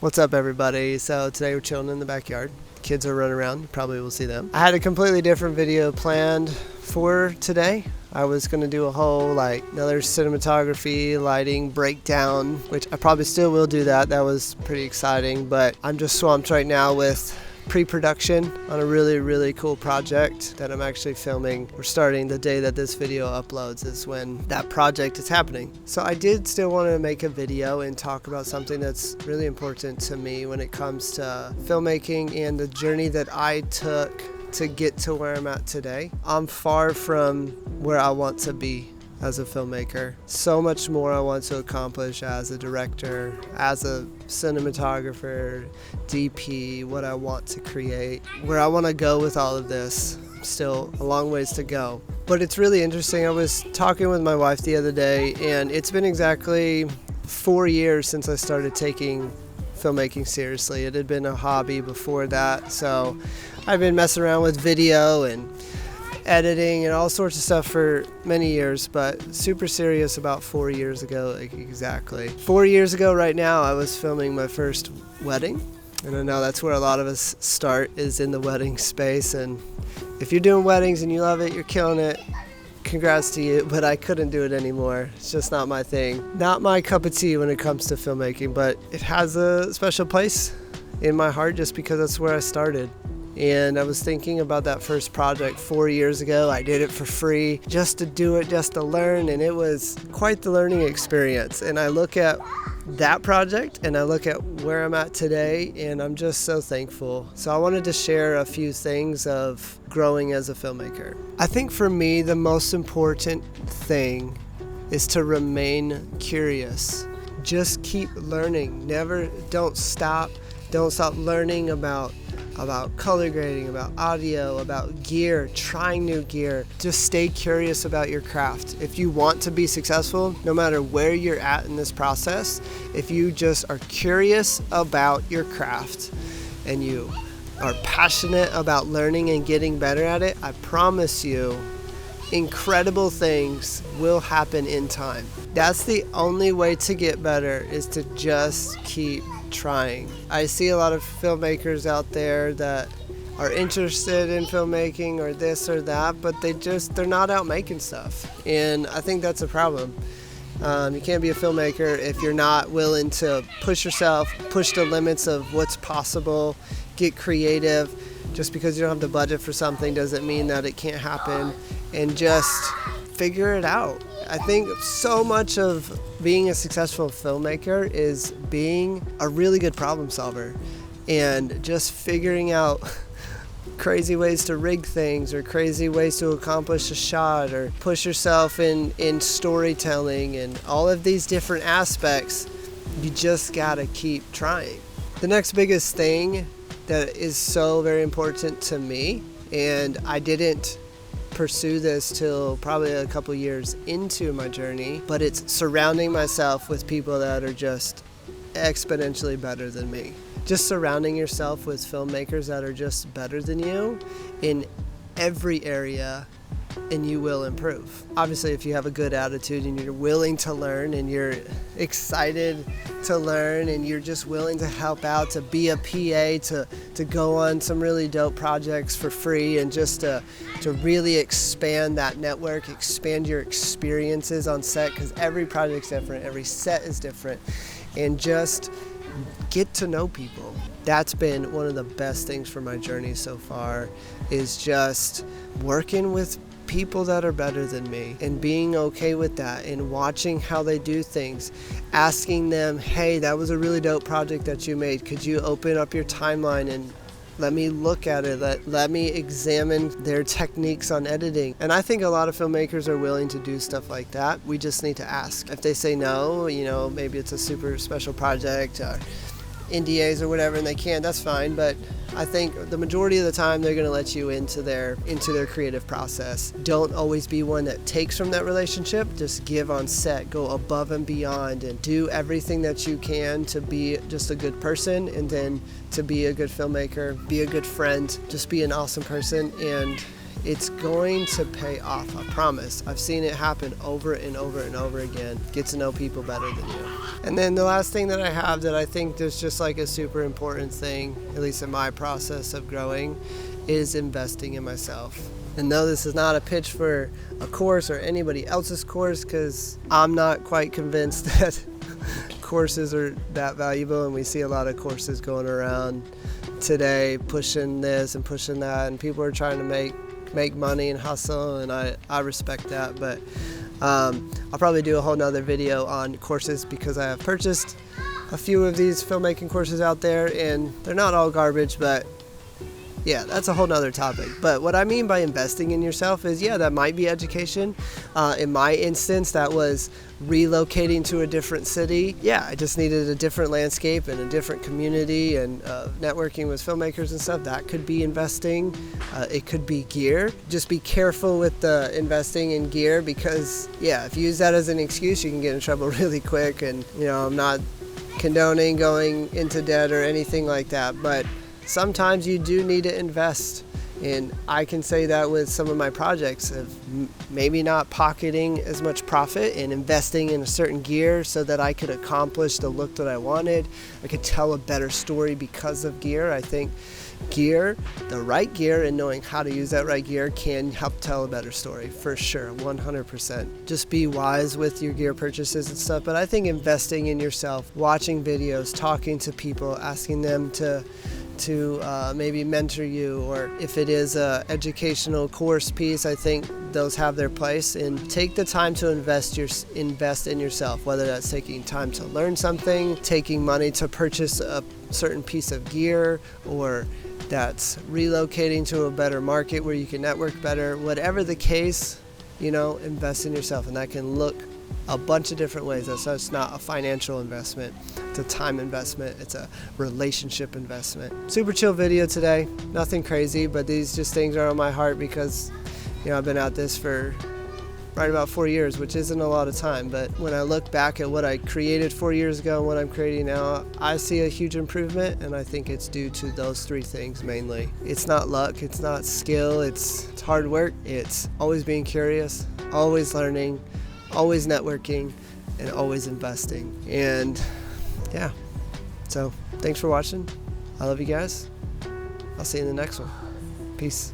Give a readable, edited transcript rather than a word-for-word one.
What's up, everybody? So today we're chilling in the backyard. Kids are running around. You probably will see them. I had a completely different video planned for today. I was going to do a whole another cinematography, lighting breakdown, which I probably still will do that. That was pretty exciting, but I'm just swamped right now with pre-production on a really cool project that I'm actually filming. We're starting the day that this video uploads is when that project is happening. So I did still want to make a video and talk about something that's really important to me when it comes to filmmaking and the journey that I took to get to where I'm at today. I'm far from where I want to be as a filmmaker. So much more I want to accomplish as a director, as a cinematographer, DP, what I want to create, where I want to go with all of this. Still a long ways to go. But it's really interesting. I was talking with my wife the other day, and it's been exactly 4 years since I started taking filmmaking seriously. It had been a hobby before that, so I've been messing around with video and editing and all sorts of stuff for many years, but super serious about 4 years ago, exactly. 4 years ago right now, I was filming my first wedding, and I know that's where a lot of us start, is in the wedding space. And if you're doing weddings and you love it, you're killing it, congrats to you, but I couldn't do it anymore. It's just not my thing. Not my cup of tea when it comes to filmmaking, but it has a special place in my heart just because that's where I started. And I was thinking about that first project 4 years ago. I did it for free, just to do it, just to learn, and it was quite the learning experience. And I look at that project and I look at where I'm at today, and I'm just so thankful. So I wanted to share a few things of growing as a filmmaker. I think for me, the most important thing is to remain curious. Just keep learning. Don't stop learning about color grading, about audio, about gear, trying new gear. Just stay curious about your craft. If you want to be successful, no matter where you're at in this process, if you just are curious about your craft and you are passionate about learning and getting better at it, I promise you, incredible things will happen in time. That's the only way to get better, is to just keep trying. I see a lot of filmmakers out there that are interested in filmmaking or this or that, but they're not out making stuff. And I think that's a problem. You can't be a filmmaker if you're not willing to push yourself, push the limits of what's possible, get creative. Just because you don't have the budget for something doesn't mean that it can't happen, and just figure it out. I think so much of being a successful filmmaker is being a really good problem solver and just figuring out crazy ways to rig things or crazy ways to accomplish a shot or push yourself in storytelling and all of these different aspects. You just gotta keep trying. The next biggest thing that is so very important to me, and I didn't pursue this till probably a couple years into my journey, but it's surrounding myself with people that are just exponentially better than me. Just surrounding yourself with filmmakers that are just better than you in every area, and you will improve. Obviously, if you have a good attitude and you're willing to learn and you're excited to learn and you're just willing to help out, to be a PA, to go on some really dope projects for free, and just to really expand that network, expand your experiences on set, because every project's different, every set is different, and just get to know people. That's been one of the best things for my journey so far, is just working with people that are better than me and being okay with that, and watching how they do things, asking them, hey, that was a really dope project that you made. Could you open up your timeline and let me look at it, let me examine their techniques on editing. And I think a lot of filmmakers are willing to do stuff like that. We just need to ask. If they say no, maybe it's a super special project or NDAs or whatever, and they can't, that's fine. But I think the majority of the time they're going to let you into their creative process. Don't always be one that takes from that relationship. Just give on set, go above and beyond, and do everything that you can to be just a good person, and then to be a good filmmaker, be a good friend, just be an awesome person. And it's going to pay off, I promise. I've seen it happen over and over and over again. Get to know people better than you. And then the last thing that I have that I think is just like a super important thing, at least in my process of growing, is investing in myself. And no, this is not a pitch for a course or anybody else's course, because I'm not quite convinced that courses are that valuable, and we see a lot of courses going around today pushing this and pushing that, and people are trying to make money and hustle, and I respect that. But I'll probably do a whole nother video on courses, because I have purchased a few of these filmmaking courses out there, and they're not all garbage, but yeah, that's a whole nother topic. But what I mean by investing in yourself is, yeah, that might be education. In my instance, that was relocating to a different city. Yeah, I just needed a different landscape and a different community, and networking with filmmakers and stuff. That could be investing. It could be gear. Just be careful with the investing in gear, because yeah, if you use that as an excuse, you can get in trouble really quick. And I'm not condoning going into debt or anything like that, but sometimes you do need to invest. And I can say that with some of my projects of maybe not pocketing as much profit and investing in a certain gear so that I could accomplish the look that I wanted. I could tell a better story because of gear. I think gear, the right gear, and knowing how to use that right gear can help tell a better story, for sure, 100%. Just be wise with your gear purchases and stuff. But I think investing in yourself, watching videos, talking to people, asking them to maybe mentor you, or if it is a educational course piece, I think those have their place. And take the time to invest in yourself, whether that's taking time to learn something, taking money to purchase a certain piece of gear, or that's relocating to a better market where you can network better. Whatever the case, invest in yourself, and that can look a bunch of different ways. So it's not a financial investment, it's a time investment, it's a relationship investment. Super chill video today, nothing crazy, but these just things are on my heart because I've been at this for right about 4 years, which isn't a lot of time. But when I look back at what I created 4 years ago and what I'm creating now, I see a huge improvement, and I think it's due to those three things mainly. It's not luck, it's not skill, it's hard work, it's always being curious, always learning, always networking, and always investing. And yeah, so thanks for watching. I love you guys. I'll see you in the next one. Peace.